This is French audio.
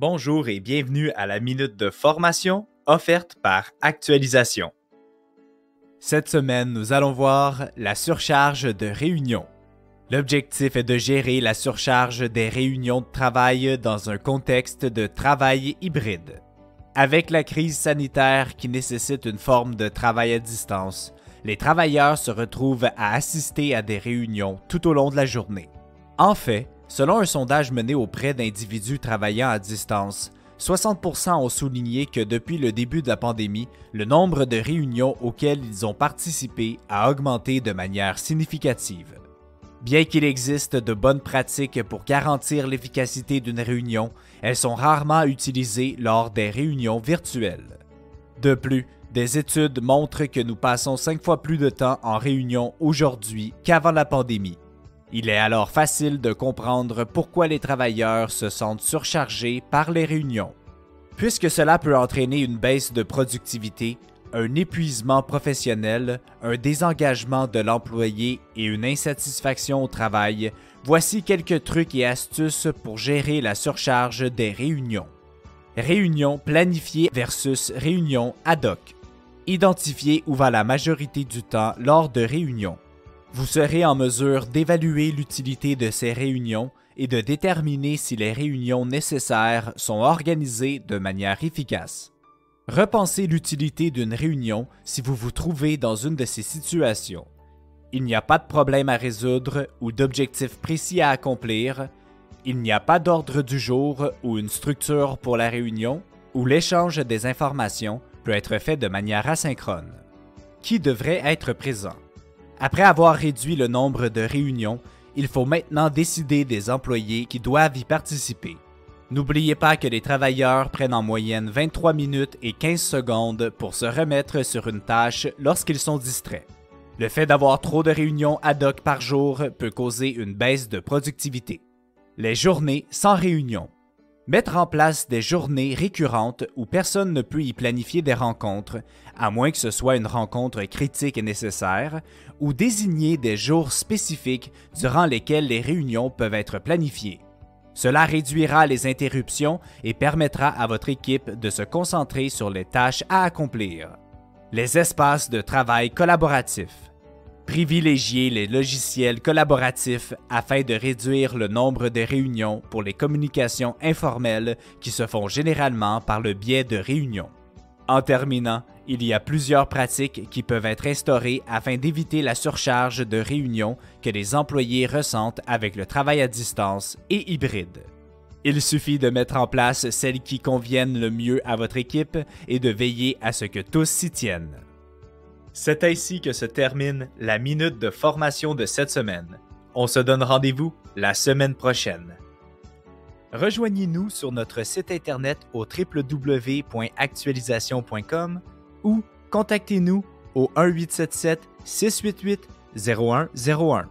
Bonjour et bienvenue à la minute de formation offerte par Actualisation. Cette semaine, nous allons voir la surcharge de réunions. L'objectif est de gérer la surcharge des réunions de travail dans un contexte de travail hybride. Avec la crise sanitaire qui nécessite une forme de travail à distance, les travailleurs se retrouvent à assister à des réunions tout au long de la journée. En fait, selon un sondage mené auprès d'individus travaillant à distance, 60% ont souligné que depuis le début de la pandémie, le nombre de réunions auxquelles ils ont participé a augmenté de manière significative. Bien qu'il existe de bonnes pratiques pour garantir l'efficacité d'une réunion, elles sont rarement utilisées lors des réunions virtuelles. De plus, des études montrent que nous passons 5 fois plus de temps en réunion aujourd'hui qu'avant la pandémie. Il est alors facile de comprendre pourquoi les travailleurs se sentent surchargés par les réunions. Puisque cela peut entraîner une baisse de productivité, un épuisement professionnel, un désengagement de l'employé et une insatisfaction au travail, voici quelques trucs et astuces pour gérer la surcharge des réunions. Réunion planifiée versus réunion ad hoc. Identifiez où va la majorité du temps lors de réunions. Vous serez en mesure d'évaluer l'utilité de ces réunions et de déterminer si les réunions nécessaires sont organisées de manière efficace. Repensez l'utilité d'une réunion si vous vous trouvez dans une de ces situations. Il n'y a pas de problème à résoudre ou d'objectif précis à accomplir, il n'y a pas d'ordre du jour ou une structure pour la réunion, ou l'échange des informations peut être fait de manière asynchrone. Qui devrait être présent? Après avoir réduit le nombre de réunions, il faut maintenant décider des employés qui doivent y participer. N'oubliez pas que les travailleurs prennent en moyenne 23 minutes et 15 secondes pour se remettre sur une tâche lorsqu'ils sont distraits. Le fait d'avoir trop de réunions ad hoc par jour peut causer une baisse de productivité. Les journées sans réunion. Mettre en place des journées récurrentes où personne ne peut y planifier des rencontres, à moins que ce soit une rencontre critique et nécessaire, ou désigner des jours spécifiques durant lesquels les réunions peuvent être planifiées. Cela réduira les interruptions et permettra à votre équipe de se concentrer sur les tâches à accomplir. Les espaces de travail collaboratifs. Privilégiez les logiciels collaboratifs afin de réduire le nombre de réunions pour les communications informelles qui se font généralement par le biais de réunions. En terminant, il y a plusieurs pratiques qui peuvent être instaurées afin d'éviter la surcharge de réunions que les employés ressentent avec le travail à distance et hybride. Il suffit de mettre en place celles qui conviennent le mieux à votre équipe et de veiller à ce que tous s'y tiennent. C'est ainsi que se termine la minute de formation de cette semaine. On se donne rendez-vous la semaine prochaine. Rejoignez-nous sur notre site internet au www.actualisation.com ou contactez-nous au 1-877-688-0101.